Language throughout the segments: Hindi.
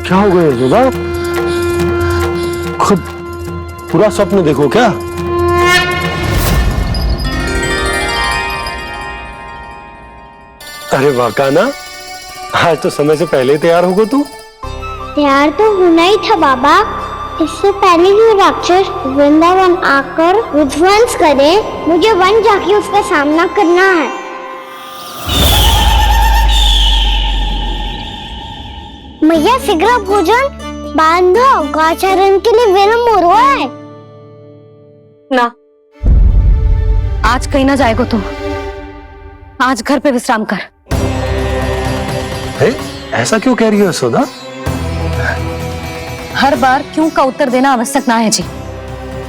क्या हो गया यशोदा? खुद पूरा स्वप्न देखो क्या? अरे वाह ना, आज तो समय से पहले तैयार होगा तू। तैयार तो होना ही था बाबा। इससे पहले कि राक्षस वृंदावन आकर विध्वंस करे, मुझे वन जाके उसका सामना करना है। मैया शीघ्र भोजन बांधो, गौचरण के लिए विलंब हो रहा है। ना, आज कहीं ना जाएगो तुम। आज घर पे विश्राम कर। ऐसा क्यों कह रही हो यशोदा? हर बार क्यों का उत्तर देना आवश्यक ना है जी।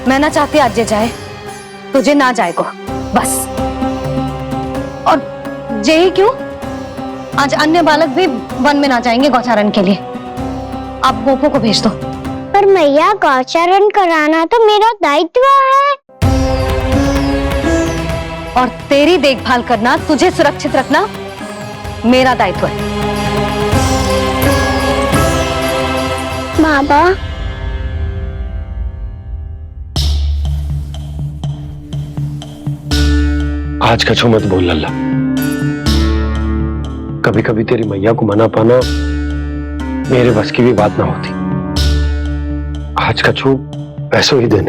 मैं ना चाहती आज ये जाए, तुझे ना जाएगो बस। और यही क्यों, आज अन्य बालक भी वन में ना जाएंगे गौचारण के लिए। आप गोपों को भेज दो। पर मैया गौचरण कराना तो मेरा दायित्व है। और तेरी देखभाल करना, तुझे सुरक्षित रखना मेरा दायित्व है। बाबा, आज कछु मत बोल लल्ला। कभी कभी तेरी मैया को मना पाना मेरे बस की भी बात ना होती। आज कछु ऐसो ही दिन।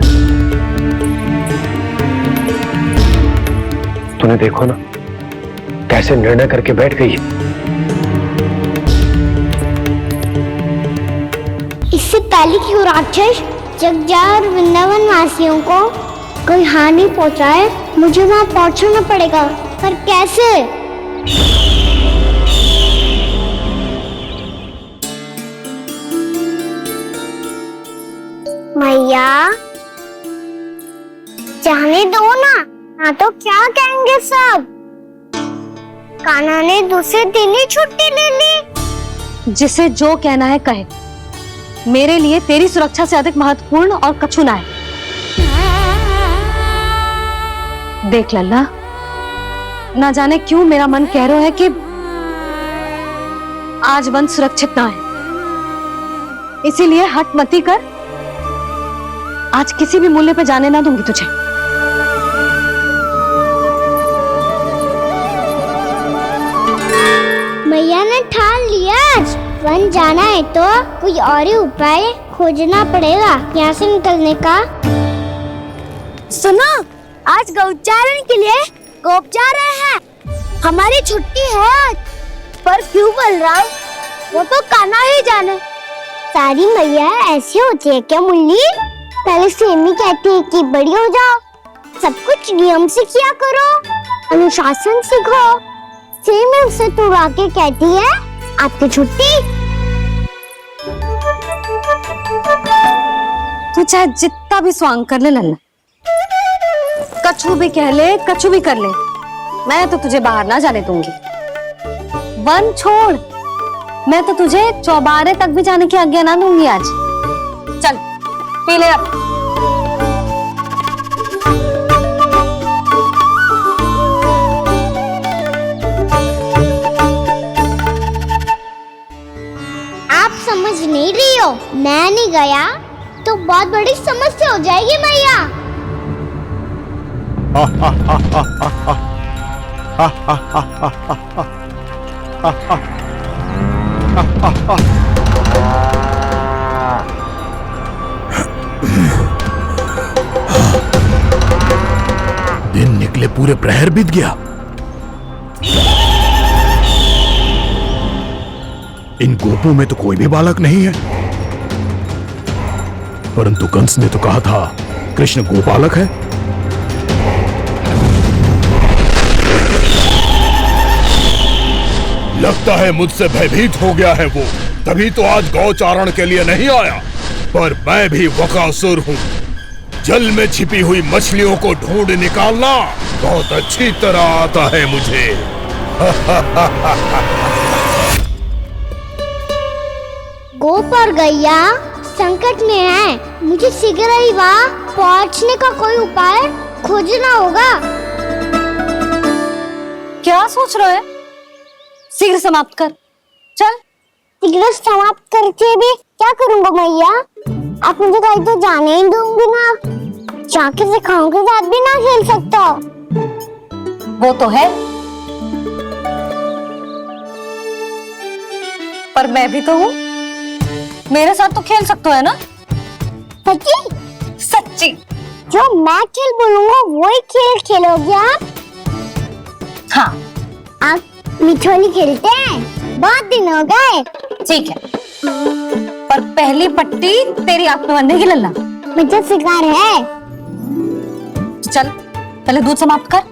तूने देखो ना कैसे निर्णय करके बैठ गई है। इससे पहले कि वो राक्षस जगजाय और वृंदावन वासियों को कोई हानि पहुंचाए, मुझे वहां पहुंचना पड़ेगा। पर कैसे? मैया, जाने दो ना, हाँ तो क्या कहेंगे सब? कान्हा ने दूसरे दिन ही छुट्टी ले ली। जिसे जो कहना है कहे। मेरे लिए तेरी सुरक्षा से अधिक महत्वपूर्ण और कछु ना है। देख लल्ला, ना जाने क्यों मेरा मन कह रहा है कि आज वन सुरक्षित ना है। इसीलिए हट मती कर। आज किसी भी मूल्य पे जाने ना दूंगी तुझे। मैया ने ठान लिया, आज वन जाना है तो कोई और ही उपाय खोजना पड़ेगा यहाँ से निकलने का। सुनो, आज गौचारण के लिए गोप जा रहे हैं। हमारी छुट्टी है आज। पर क्यों बलराम? वो तो कान्हा ही जाने। सारी मैया ऐसी होती है क्या मुन्नी? पहले सेमी कहती है कि बड़ी हो जाओ, सब कुछ नियम से किया करो, अनुशासन सीखो। सेमी उसे तुड़ा के कहती है आपकी छुट्टी। तू चाहे जितना भी स्वांग कर ले लल्ला, कछु भी कह ले, कछु भी कर ले, मैं तो तुझे बाहर ना जाने दूंगी। वन छोड़, मैं तो तुझे चौबारे तक भी जाने की आज्ञा ना दूंगी आज। चल पी ले अब। आप समझ नहीं रही हो, मैं नहीं गया तो बहुत बड़ी समस्या हो जाएगी मैया। दिन निकले पूरे प्रहर बीत गया। इन गोपों में तो कोई भी बालक नहीं है, परंतु कंस ने तो कहा था कृष्ण गोपालक है। लगता है मुझसे भयभीत हो गया है वो, तभी तो आज गौचारण के लिए नहीं आया। पर मैं भी वकासुर हूँ। जल में छिपी हुई मछलियों को ढूंढ निकालना बहुत अच्छी तरह आता है मुझे। गोप और गैया संकट में है, मुझे शीघ्र ही वहाँ पहुँचने का कोई उपाय खोजना होगा। क्या सोच रहा है? शीघ्र समाप्त कर। चल सिगरेट समाप्त करके भी क्या करूंगा मैया? आप मुझे कहीं तो जाने ही दूंगी ना। जाके सिखाओं के साथ भी ना खेल सकता। वो तो है, पर मैं भी तो हूँ, मेरे साथ तो खेल सकते हो है ना? सच्ची? सच्ची। जो मैं खेल बोलूंगा वही खेल खेलोगे आप? हाँ आप मिठोली खेलते हैं? बहुत दिन हो गए। ठीक है, पर पहली पट्टी तेरी आंख में बनने की लल्ला। मुझे शिकार है। चल पहले दूध समाप्त कर।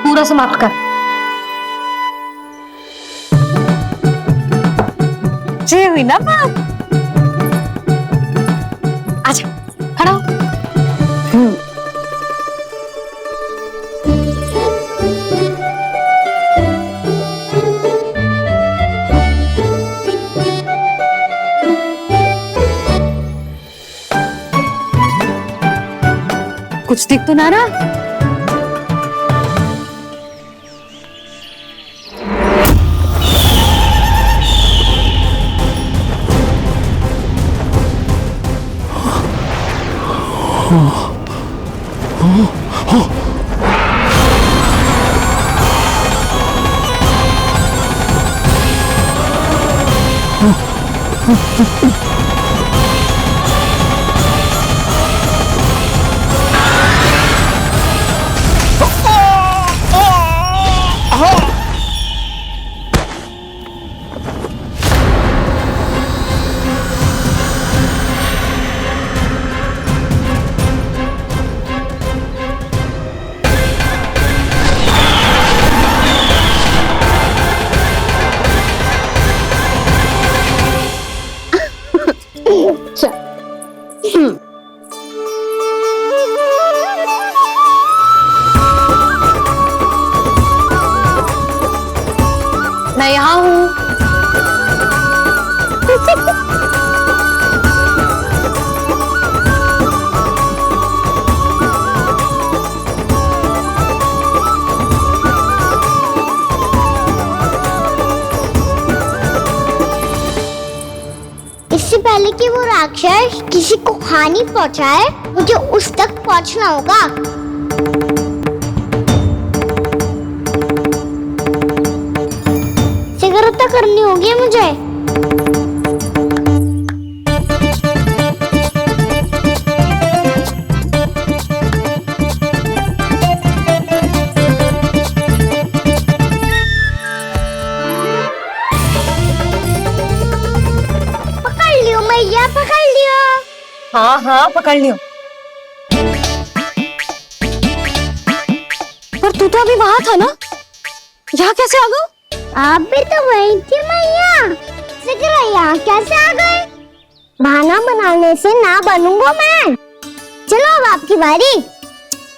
पूरा समाप्त कर। ये हुई ना बात। आजा खड़ा हो। कुछ दिख तो ना रहा। मैं यहाँ हूँ। इससे पहले कि वो राक्षस किसी को हानि पहुंचाए, मुझे उस तक पहुंचना होगा। सिगरेट करनी होगी मुझे। पकड़ लियो मैया, पकड़ लियो। हाँ हाँ पकड़ लियो। पर तू तो अभी वहां था ना, यहाँ कैसे आ गया? आप भी तो वही थी मैया। सिगरेट यहाँ कैसे आ गए? बहाना बनाने से ना बनूंगा मैं। चलो अब आपकी बारी।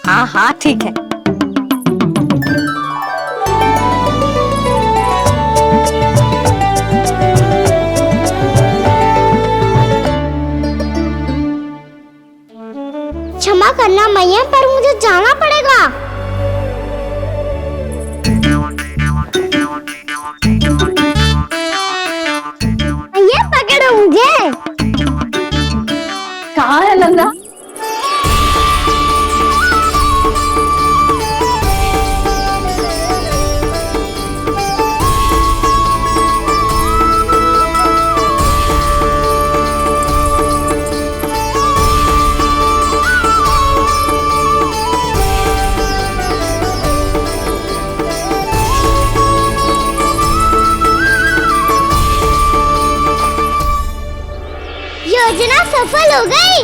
हाँ हाँ ठीक है। क्षमा करना मैया, पर मुझे जाना पड़ेगा। मैया पकड़ो मुझे। कहाँ है लल्ला? योजना सफल हो गई।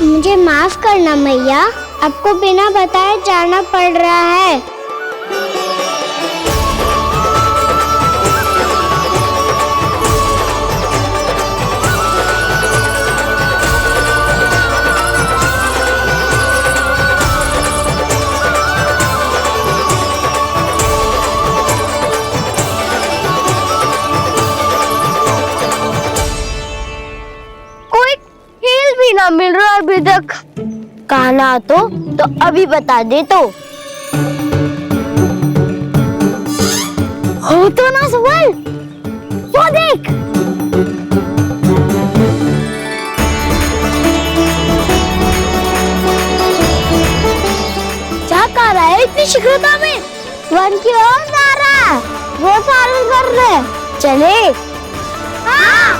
मुझे माफ करना मैया, आपको बिना बताए जाना पड़ रहा है। अभी तक? कहना तो अभी बता दे तो। हो तो ना सवाल, वो देख। क्या कर रहा है इतनी शीघ्रता में? वन की ओर जा रहा है, वो पालन कर रहे। चले। हाँ।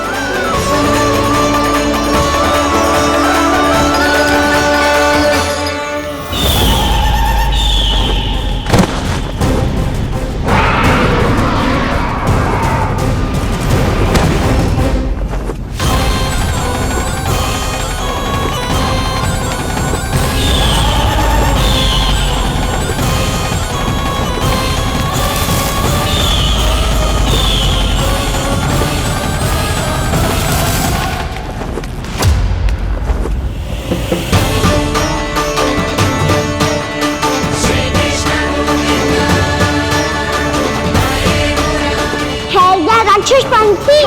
राक्षस पंछी,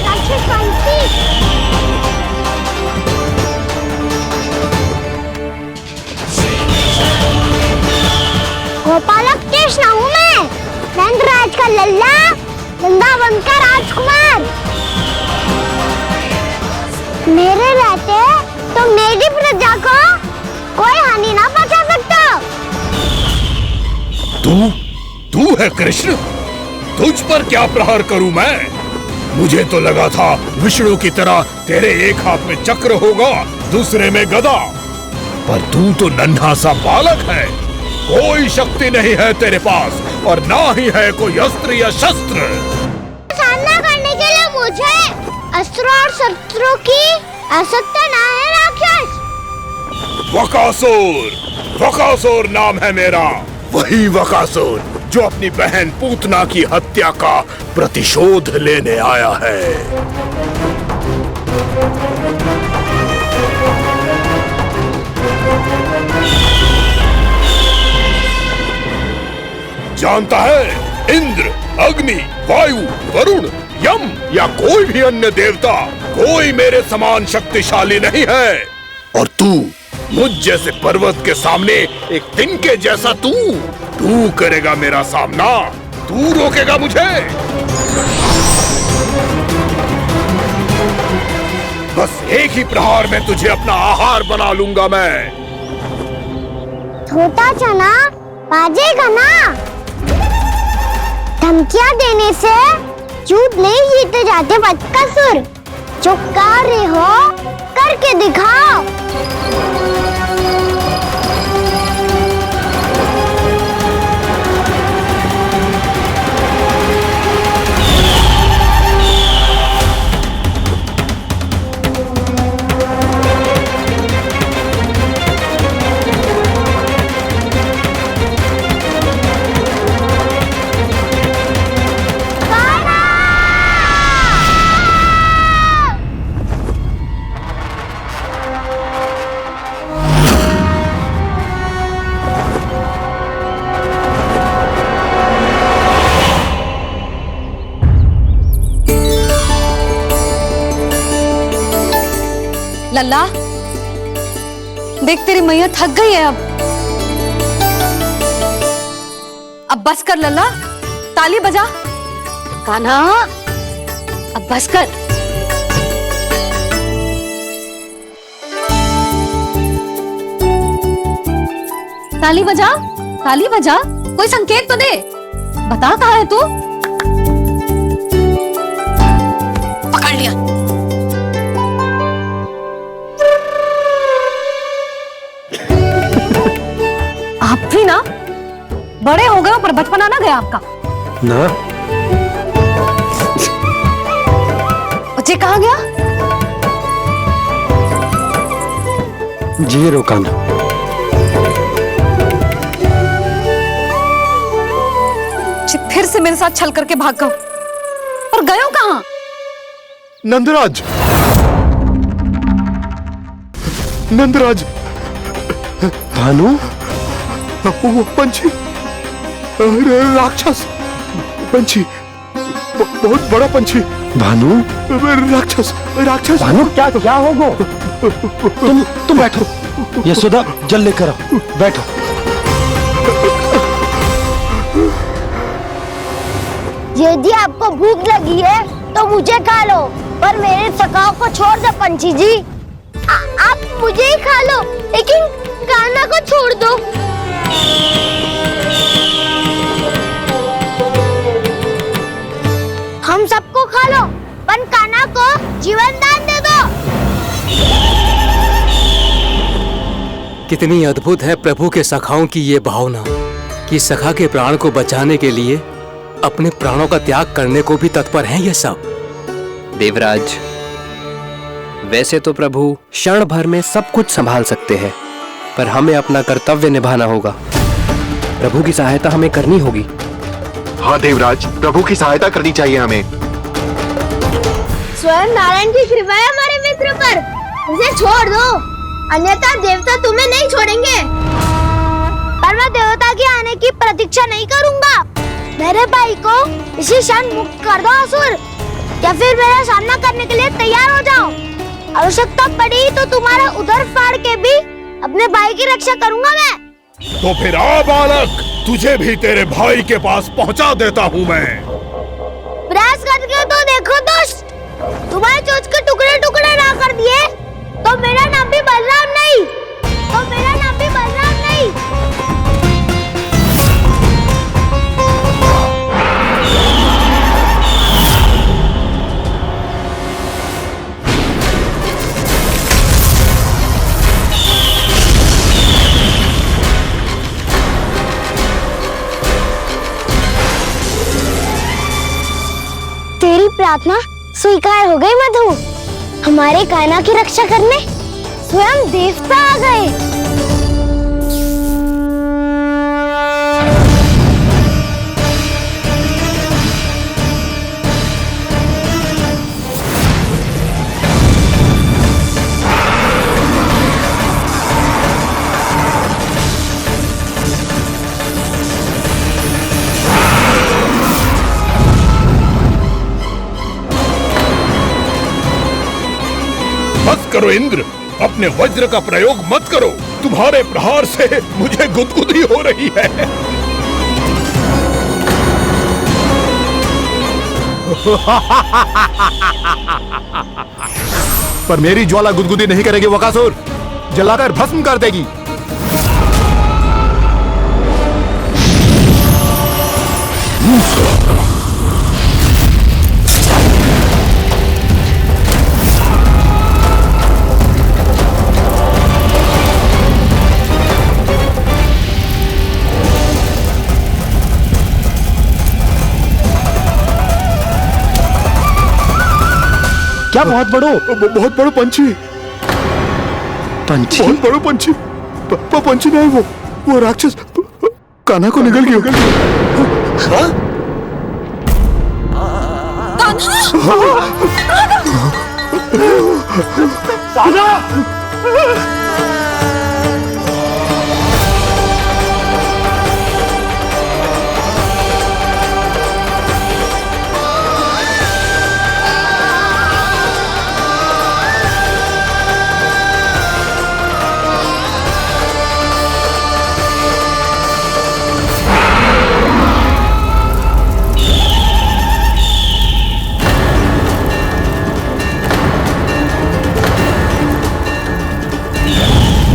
राक्षस पंछी। गोपालक कृष्ण हूँ मैं, नंदराज का लल्ला, वृंदावन का राजकुमार। मेरे रहते तो मेरी प्रजा को कोई हानि ना पहुंचा सकता। तू है कृष्ण? तुझ पर क्या प्रहार करूं मैं? मुझे तो लगा था विष्णु की तरह तेरे एक हाथ में चक्र होगा, दूसरे में गदा, पर तू तो नन्हा सा बालक है। कोई शक्ति नहीं है तेरे पास और ना ही है कोई अस्त्र या शस्त्र। सामना करने के लिए मुझे अस्त्रों और शस्त्रों की आवश्यकता ना है राक्षस। वकासुर नाम है मेरा, वही वकासुर जो अपनी बहन पूतना की हत्या का प्रतिशोध लेने आया है। जानता है, इंद्र, अग्नि, वायु, वरुण, यम या कोई भी अन्य देवता कोई मेरे समान शक्तिशाली नहीं है। और तू मुझ जैसे पर्वत के सामने एक तिनके जैसा तू करेगा मेरा सामना? तू रोकेगा मुझे? बस एक ही प्रहार में तुझे अपना आहार बना लूंगा मैं। छोटा चना बाजेगा ना। धमकियां देने से युद्ध नहीं जीते जाते बदकसूर। जो कार्य हो करके दिखाओ। लल्ला, देख तेरी मैया थक गई है अब बस कर लल्ला, ताली बजा। कान्हा, अब बस कर। ताली बजा, ताली बजा, कोई संकेत तो दे। बता कहाँ है तू? पकड़ लिया। आप भी ना बड़े हो गए हो, पर बचपना ना गया आपका ना। बच्चे कहाँ गया? जी रोकाना। फिर से मेरे साथ छल करके भाग गए, और गए हो कहाँ? नंदराज, नंदराज। भानु, वो पंछी, राक्षस पंछी, बहुत बड़ा पंछी। भानु, राक्षस, राक्षस। भानु क्या होगा? तुम बैठो, यशोदा जल लेकर आओ, बैठो। यदि आपको भूख लगी है तो मुझे खा लो, पर मेरे सखाओं को छोड़ दो पंछी जी। आप मुझे ही खा लो, लेकिन कान्हा को छोड़ दो। हम सबको खा लो, पर कान्हा को जीवन दान दे दो। कितनी अद्भुत है प्रभु के सखाओं की ये भावना कि सखा के प्राण को बचाने के लिए अपने प्राणों का त्याग करने को भी तत्पर हैं ये सब। देवराज, वैसे तो प्रभु क्षण भर में सब कुछ संभाल सकते हैं, पर हमें अपना कर्तव्य निभाना होगा। प्रभु की सहायता हमें करनी होगी। हाँ देवराज, प्रभु की सहायता करनी चाहिए हमें। स्वयं नारायण की कृपा है हमारे मित्र पर, उसे छोड़ दो, अन्यथा देवता तुम्हें नहीं छोड़ेंगे। पर मैं देवता के आने की प्रतीक्षा नहीं करूंगा। मेरे भाई को इसी क्षण मुक्त कर दो असुर, या फिर मेरा सामना करने के लिए तैयार हो जाओ। आवश्यकता पड़ी तो तुम्हारा उधर फाड़ के भी अपने भाई की रक्षा करूंगा मैं। तो फिर आ बालक, तुझे भी तेरे भाई के पास पहुंचा देता हूँ मैं। प्रयास करके तो देखो दोस्त, तुम्हारे चोंच के टुकड़े टुकड़े ना कर दिए तो मेरा नाम भी बलराम नहीं, तो मेरा नाम भी बलराम नहीं। तेरी प्रार्थना स्वीकार हो गई मधु। हमारे कान्हा की रक्षा करने स्वयं देवता आ गए। बस करो इंद्र, अपने वज्र का प्रयोग मत करो। तुम्हारे प्रहार से मुझे गुदगुदी हो रही है। पर मेरी ज्वाला गुदगुदी नहीं करेगी वकासुर, जलाकर भस्म कर देगी। क्या बहुत बहुत बड़ो पंछी। पंछी? बहुत बड़ो पंछी। पंछी नहीं, वो राक्षस कान्हा को निगल गया। हाँ?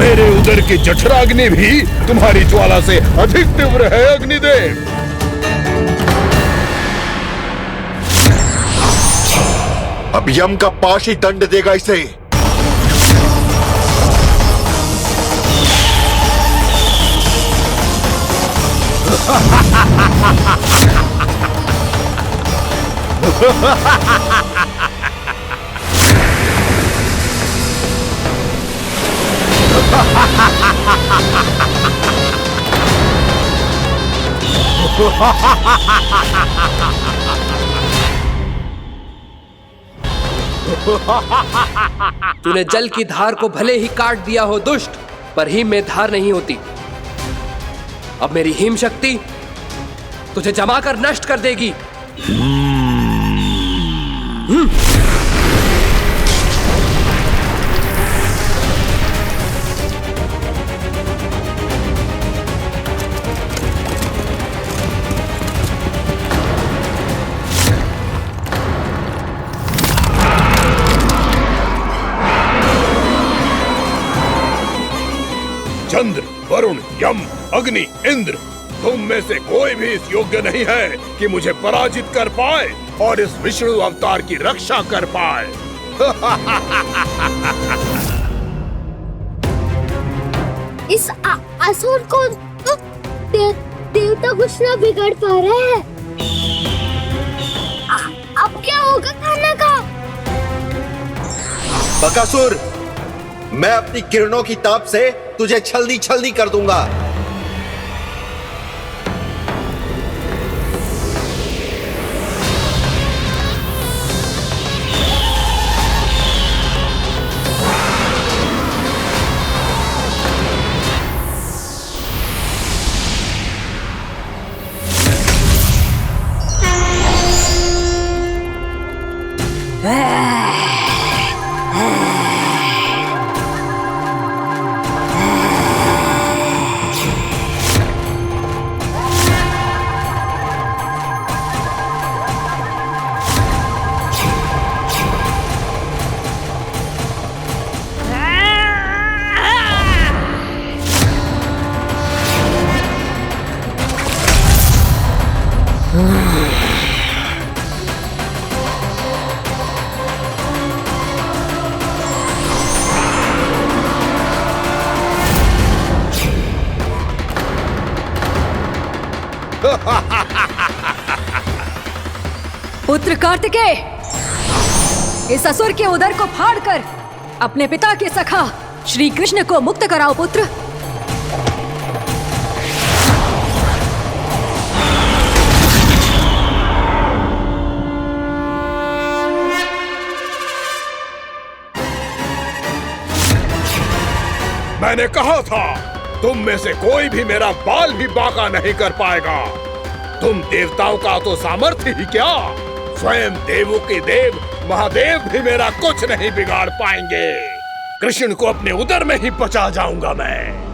मेरे उदर की जठराग्नि भी तुम्हारी ज्वाला से अधिक तीव्र है अग्निदेव। अब यम का पाशी दंड देगा इसे। तूने जल की धार को भले ही काट दिया हो दुष्ट, पर हिम में धार नहीं होती। अब मेरी हिम शक्ति तुझे जमाकर नष्ट कर देगी। वरुण, यम, अग्नि, इंद्र, तुम में से कोई भी इस योग्य नहीं है कि मुझे पराजित कर पाए और इस विष्णु अवतार की रक्षा कर पाए। इस असुर को तो देवता कुछ ना बिगाड़ पा रहे हैं। अब क्या होगा खाना का? बकासुर, मैं अपनी किरणों की ताप से तुझे छल्दी छल्दी कर दूंगा। पुत्र कार्तिकेय, इस असुर के उदर को फाड़कर अपने पिता के सखा श्री कृष्ण को मुक्त कराओ पुत्र। मैंने कहा था, तुम में से कोई भी मेरा बाल भी बांका नहीं कर पाएगा। तुम देवताओं का तो सामर्थ्य ही क्या, स्वयं देवों के देव महादेव भी मेरा कुछ नहीं बिगाड़ पाएंगे। कृष्ण को अपने उदर में ही पचा जाऊंगा मैं।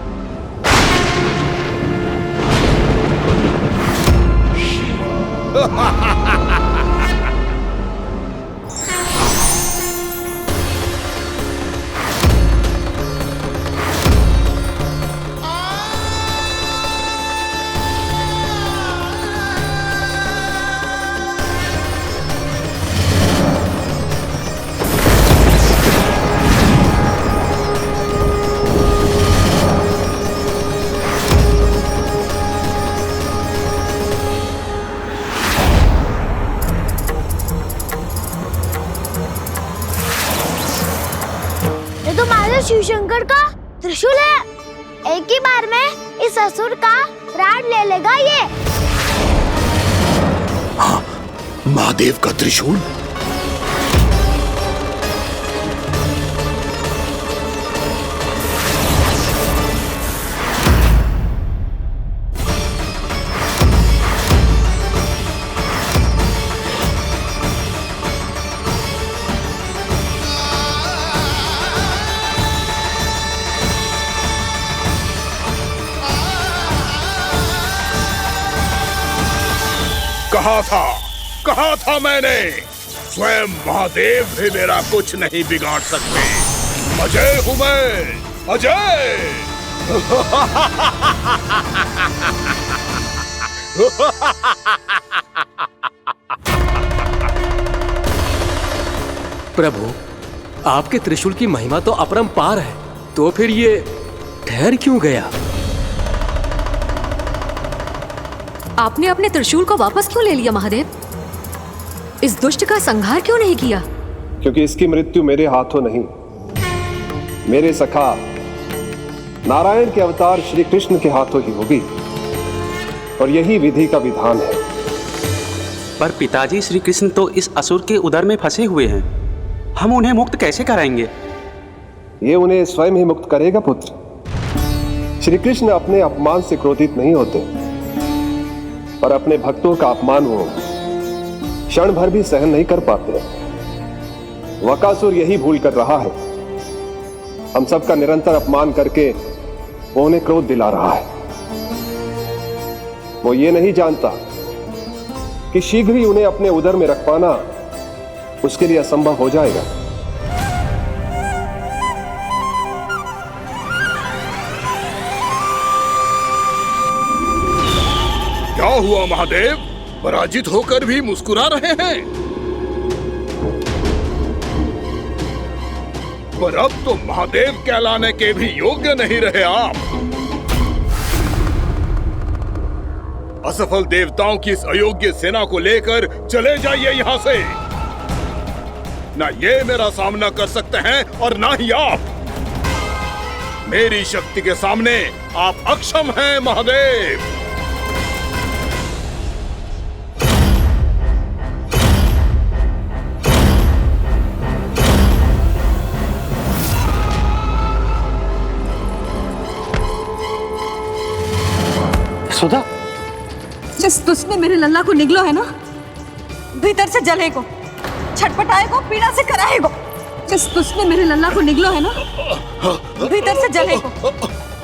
शिव शंकर का त्रिशूल है। एक ही बार में इस असुर का प्राण ले लेगा ये। हाँ, महादेव का त्रिशूल। कहा था मैंने, स्वयं महादेव भी मेरा कुछ नहीं बिगाड़ सकते। अजय हूं मैं, अजय। प्रभु, आपके त्रिशूल की महिमा तो अपरंपार है, तो फिर ये ठहर क्यों गया? आपने अपने त्रिशूल को वापस क्यों ले लिया महादेव? इस दुष्ट का संहार क्यों नहीं किया? क्योंकि इसकी मृत्यु मेरे हाथों नहीं, मेरे सखा नारायण के अवतार श्री कृष्ण के हाथों ही होगी, और यही विधि का विधान है। पर पिताजी, श्री कृष्ण तो इस असुर के उदर में फंसे हुए हैं, हम उन्हें मुक्त कैसे कराएंगे? ये उन्हें स्वयं ही मुक्त करेगा पुत्र। श्री कृष्ण अपने अपमान से क्रोधित नहीं होते, पर अपने भक्तों का अपमान वो क्षण भर भी सहन नहीं कर पाते। वकासुर यही भूल कर रहा है, हम सबका निरंतर अपमान करके वो उन्हें क्रोध दिला रहा है। वो ये नहीं जानता कि शीघ्र ही उन्हें अपने उदर में रख पाना उसके लिए असंभव हो जाएगा। क्या हुआ महादेव? पराजित होकर भी मुस्कुरा रहे हैं। पर अब तो महादेव कहलाने के भी योग्य नहीं रहे आप। असफल देवताओं की इस अयोग्य सेना को लेकर चले जाइए यहाँ से। ना ये मेरा सामना कर सकते हैं और ना ही आप। मेरी शक्ति के सामने आप अक्षम हैं महादेव। सुधा, जिस दुष्ट ने मेरे लल्ला को निगलो है ना, भीतर से जलेगो, छटपटाएगो, पीड़ा से कराएगो। जिस दुष्ट ने मेरे लल्ला को निगलो है ना, भीतर से जलेगो,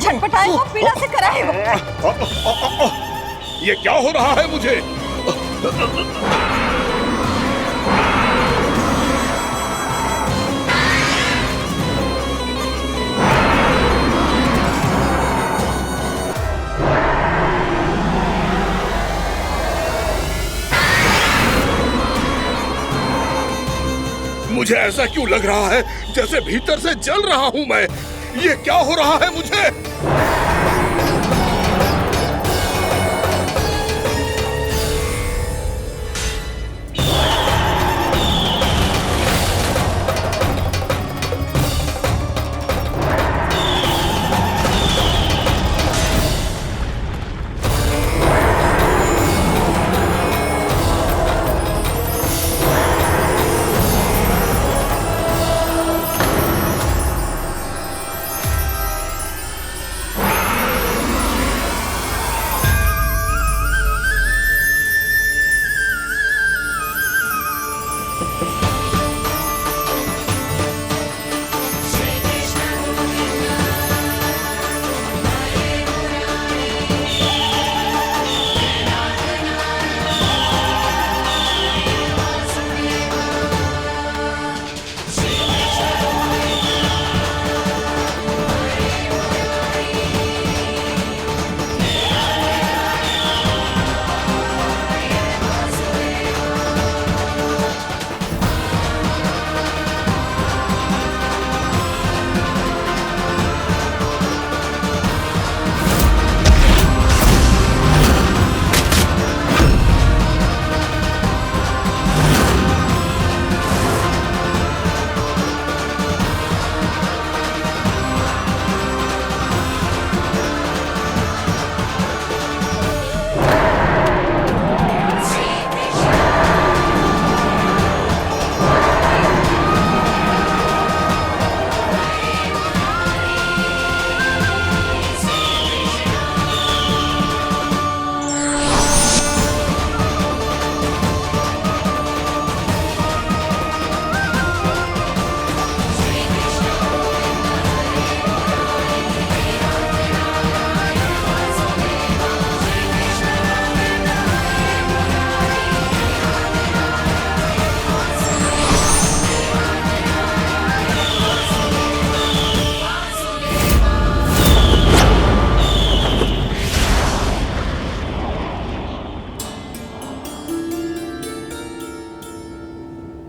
छटपटाएगो, पीड़ा से कराएगो। ये क्या हो रहा है मुझे? मुझे ऐसा क्यों लग रहा है जैसे भीतर से जल रहा हूं मैं? ये क्या हो रहा है मुझे?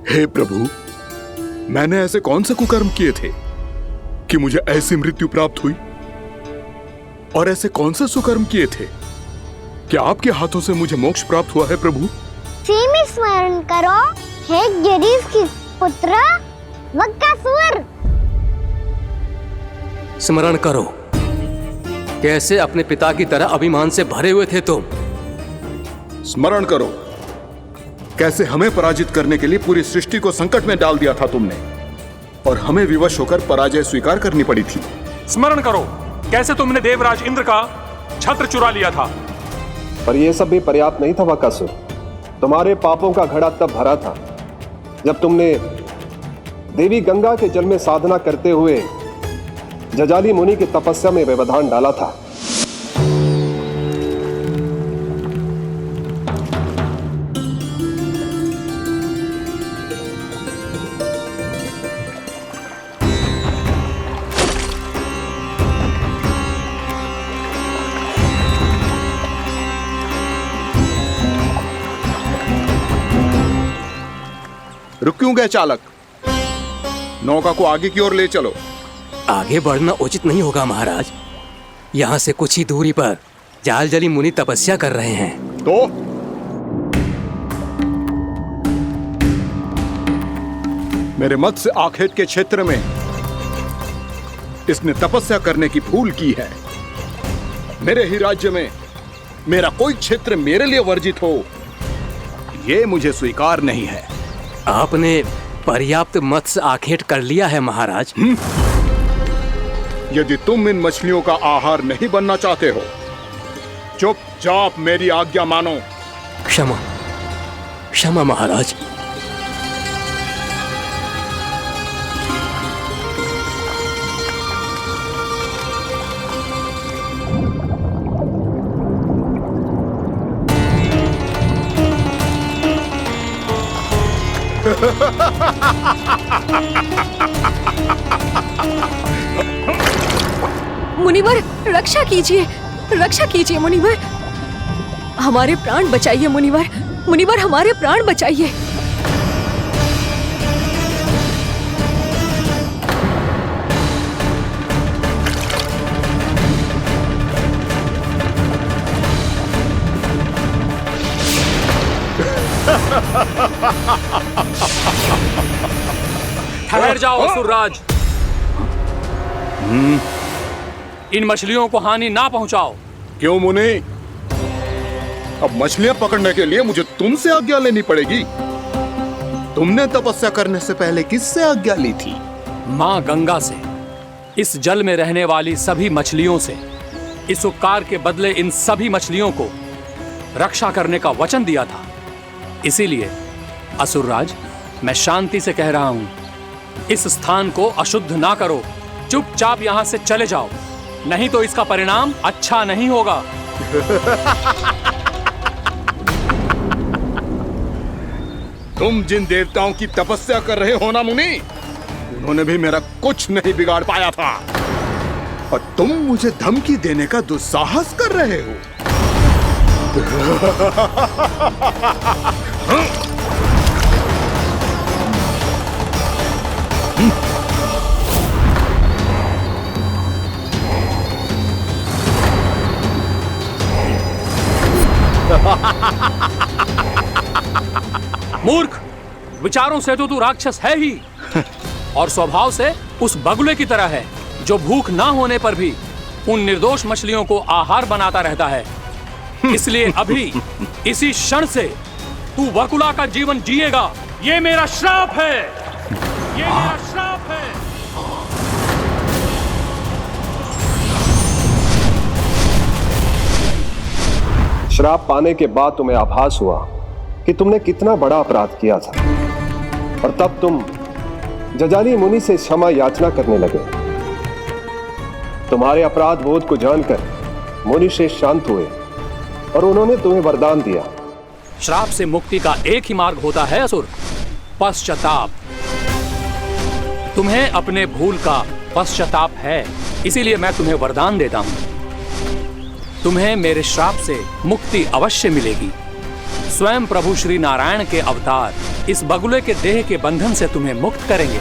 हे प्रभु, मैंने ऐसे कौन से कुकर्म किए थे कि मुझे ऐसी मृत्यु प्राप्त हुई? और ऐसे कौन से सुकर्म किए थे कि आपके हाथों से मुझे मोक्ष प्राप्त हुआ है प्रभु? में स्मरण करो, हे गिरीश की पुत्र वक्कासुर। स्मरण करो, कैसे अपने पिता की तरह अभिमान से भरे हुए थे तुम। स्मरण करो, कैसे हमें पराजित करने के लिए पूरी सृष्टि को संकट में डाल दिया था तुमने, और हमें विवश होकर पराजय स्वीकार करनी पड़ी थी। स्मरण करो, कैसे तुमने देवराज इंद्र का छत्र चुरा लिया था। पर यह सब भी पर्याप्त नहीं था वक्कासुर। तुम्हारे पापों का घड़ा तब भरा था जब तुमने देवी गंगा के जल में साधना करते हुए जजाली मुनि की तपस्या में व्यवधान डाला था। रुक क्यों गए चालक? नौका को आगे की ओर ले चलो। आगे बढ़ना उचित नहीं होगा महाराज। यहाँ से कुछ ही दूरी पर जालजली मुनि तपस्या कर रहे हैं। तो मेरे मत्स्य आखेट के क्षेत्र में इसने तपस्या करने की भूल की है। मेरे ही राज्य में मेरा कोई क्षेत्र मेरे लिए वर्जित हो, यह मुझे स्वीकार नहीं है। आपने पर्याप्त मत्स्य आखेट कर लिया है महाराज। यदि तुम इन मछलियों का आहार नहीं बनना चाहते हो, चुपचाप मेरी आज्ञा मानो। क्षमा, क्षमा महाराज। मुनिवर, रक्षा कीजिए, रक्षा कीजिए मुनिवर। हमारे प्राण बचाइए मुनिवर, मुनिवर हमारे प्राण बचाइए। ठहर जाओ असुरराज। इन मछलियों को हानि ना पहुंचाओ। क्यों मुनि? अब मछलियां पकड़ने के लिए मुझे तुमसे आज्ञा लेनी पड़ेगी। तुमने तपस्या करने से पहले किससे आज्ञा ली थी? मां गंगा से, इस जल में रहने वाली सभी मछलियों से। इस उपकार के बदले इन सभी मछलियों को रक्षा करने का वचन दिया था। इसीलिए असुरराज, मैं शांति से कह रहा हूं, इस स्थान को अशुद्ध ना करो। चुपचाप यहां से चले जाओ, नहीं तो इसका परिणाम अच्छा नहीं होगा। तुम जिन देवताओं की तपस्या कर रहे हो ना मुनि, उन्होंने भी मेरा कुछ नहीं बिगाड़ पाया था, और तुम मुझे धमकी देने का दुस्साहस कर रहे हो। मूर्ख, विचारों से तो तू राक्षस है ही, और स्वभाव से उस बगुले की तरह है जो भूख ना होने पर भी उन निर्दोष मछलियों को आहार बनाता रहता है। इसलिए अभी इसी क्षण से तू बगुला का जीवन जिएगा। ये मेरा श्राप है, ये मेरा श्राप है। श्राप पाने के बाद तुम्हें आभास हुआ कि तुमने कितना बड़ा अपराध किया था, और तब तुम जजाली मुनि से क्षमा याचना करने लगे। तुम्हारे अपराध बोध को जानकर मुनि श्रेष्ठ शांत हुए और उन्होंने तुम्हें वरदान दिया। श्राप से मुक्ति का एक ही मार्ग होता है असुर, पश्चाताप। तुम्हें अपने भूल का पश्चाताप है, इसीलिए मैं तुम्हें वरदान देता हूं। तुम्हें मेरे श्राप से मुक्ति अवश्य मिलेगी। स्वयं प्रभु श्री नारायण के अवतार इस बगुले के देह के बंधन से तुम्हें मुक्त करेंगे।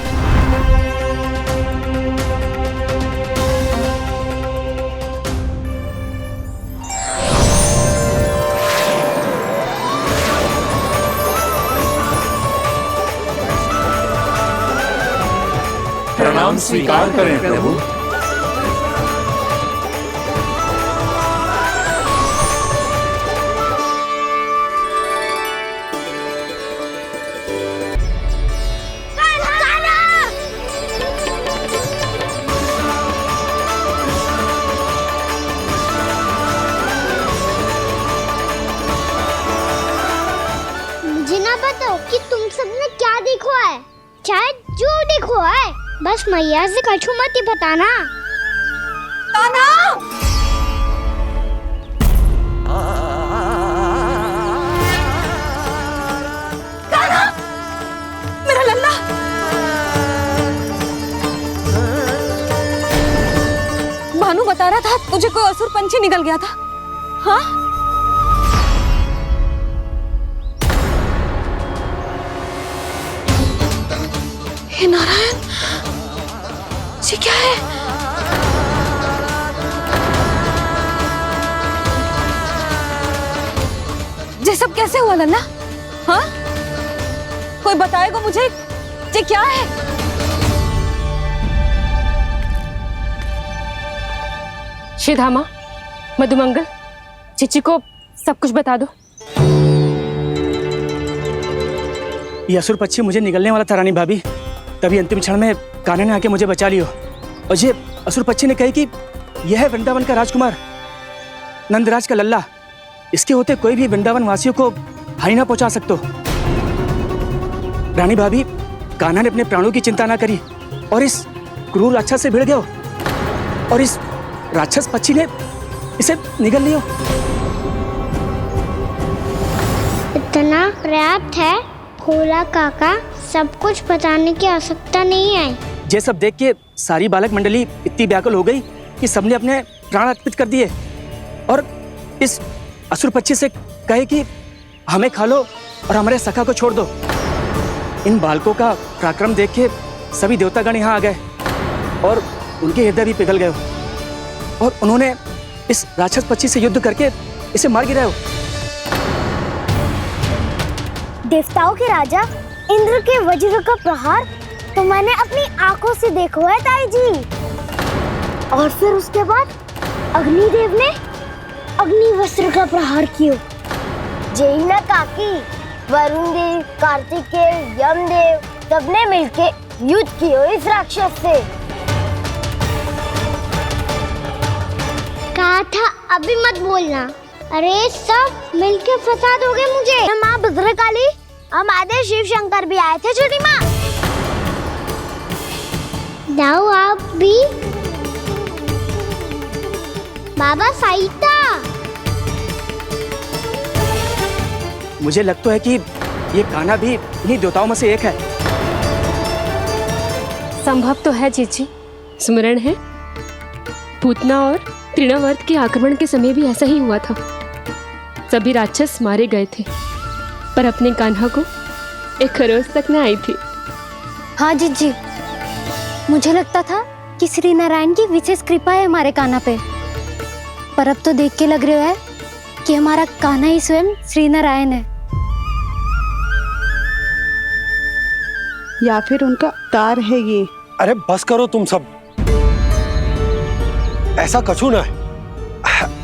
प्रणाम स्वीकार करें प्रभु। मुझे ना बताओ कि तुम सबने क्या देखा है, चाहे जो देखो है, बस मैया से कछु मत ही बताना। ताना! ताना! मेरा लल्ला! भानु बता रहा था तुझे कोई असुर पंछी निकल गया था। हाँ? हे नारायण, ये क्या है? ये सब कैसे हुआ लल्ला? हाँ, कोई बताएगा मुझे ये क्या है? श्रीधामा, मधुमंगल, चिची को सब कुछ बता दो। ये असुर पक्षी मुझे निगलने वाला था रानी भाभी, तभी अंतिम क्षण में कान्हा ने आके मुझे बचा लियो। और ये असुर पक्षी ने कही कि यह है वृंदावन का राजकुमार, नंदराज का लल्ला। इसके होते कोई भी वृंदावन वासियों को हानि ना पहुंचा सकते। रानी भाभी, कान्हा ने अपने प्राणों की चिंता ना करी और इस क्रूर राक्षस से भिड़ गयो और इस राक्षस पक्षी ने इसे निगल लियो। इतना पर्याप्त है भोला काका, सब कुछ बताने की आवश्यकता नहीं है। ये सब देख के सारी बालक मंडली इतनी व्याकुल हो गई कि सबने अपने प्राण अर्पित कर दिए और इस असुर पक्षी से कहे कि हमें खा लो और हमारे सखा को छोड़ दो। इन बालकों का पराक्रम देख के सभी देवतागण यहाँ आ गए और उनके हृदय भी पिघल गए और उन्होंने इस राक्षस पक्षी से युद्ध करके इसे मार गिराया। देवताओं के राजा इंद्र के वज्र का प्रहार तो मैंने अपनी आंखों से देखा है ताई जी। और फिर उसके बाद अग्निदेव ने अग्निवस्त्र का प्रहार किया। जय ना काकी, वरुण देव, कार्तिकेय, यमदेव सबने मिलके युद्ध किया इस राक्षस से। कहा था अभी मत बोलना। अरे सब मिलके फंसा दोगे मुझे। माँ भद्रकाली, हमारे शिव शंकर भी आए थे छोटी माँ। जाओ आप भी। बाबा साईता, मुझे लगता है कि ये कान्हा भी इन्हीं देवताओं में से एक है। संभव तो है चीची। स्मरण है, पूतना और तृणावर्त के आक्रमण के समय भी ऐसा ही हुआ था। सभी राक्षस मारे गए थे, पर अपने कान्हा को एक खरोच तक न आई थी। हाँ जीजी, मुझे लगता था कि श्री नारायण की विशेष कृपा है हमारे कान्हा पे, पर अब तो देख के लग रहा है कि हमारा कान्हा ही स्वयं श्री नारायण है। या फिर उनका अवतार है ये। अरे बस करो तुम सब, ऐसा कछु ना है।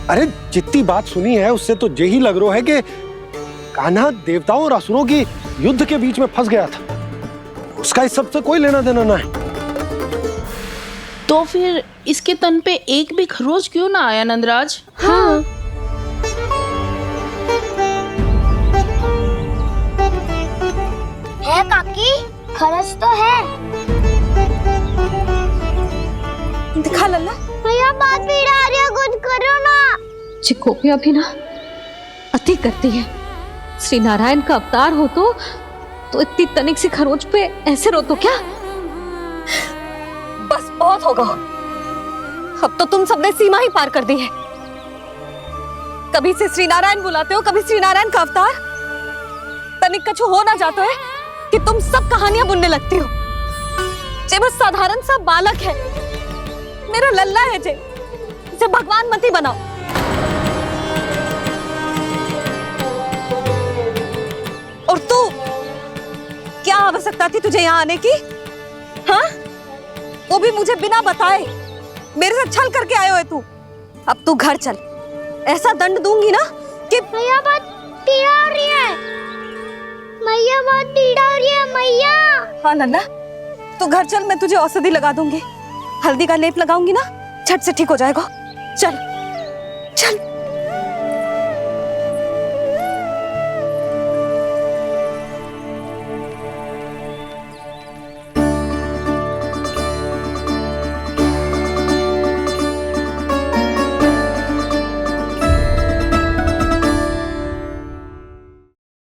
अरे जितनी बात सुनी है उससे तो यही लग रहा है कि कान्हा देवताओं और असुरों की युद्ध के बीच में फंस गया था। उसका इस सब से कोई लेना देना ना है। तो फिर इसके तन पे एक भी खरोच क्यों ना आया नंदराज? हाँ, है काकी, खरच तो है। दिखा लल्ला। भैया बात भी आ रही है, कुछ करो ना। चिकोपिया भी ना अति करती है। श्री नारायण का अवतार हो तो इतनी तनिक सी खरोच पे ऐसे रो तो क्या? बस बहुत होगा। अब तो तुम सबने सीमा ही पार कर दी है। कभी से श्री नारायण बुलाते हो, कभी श्री नारायण का अवतार। तनिक कछु हो ना जाता है कि तुम सब कहानियां बुनने लगती हो। जे बस साधारण सा बालक है, मेरा लल्ला है जे भगवान मत ही बनाओ। और तू, क्या आवश्यकता थी तुझे यहाँ आने की? हाँ, वो भी मुझे बिना बताए मेरे से छल करके आए हो तू। अब तू घर चल, ऐसा दंड दूंगी ना कि मैया बहुत पीड़ा हो रही है। मैया बहुत पीड़ा हो रही है मैया। हाँ नन्ना, तू घर चल, मैं तुझे औषधि लगा दूंगी। हल्दी का लेप लगाऊंगी ना, झट से ठीक हो जाएगा। चल चल।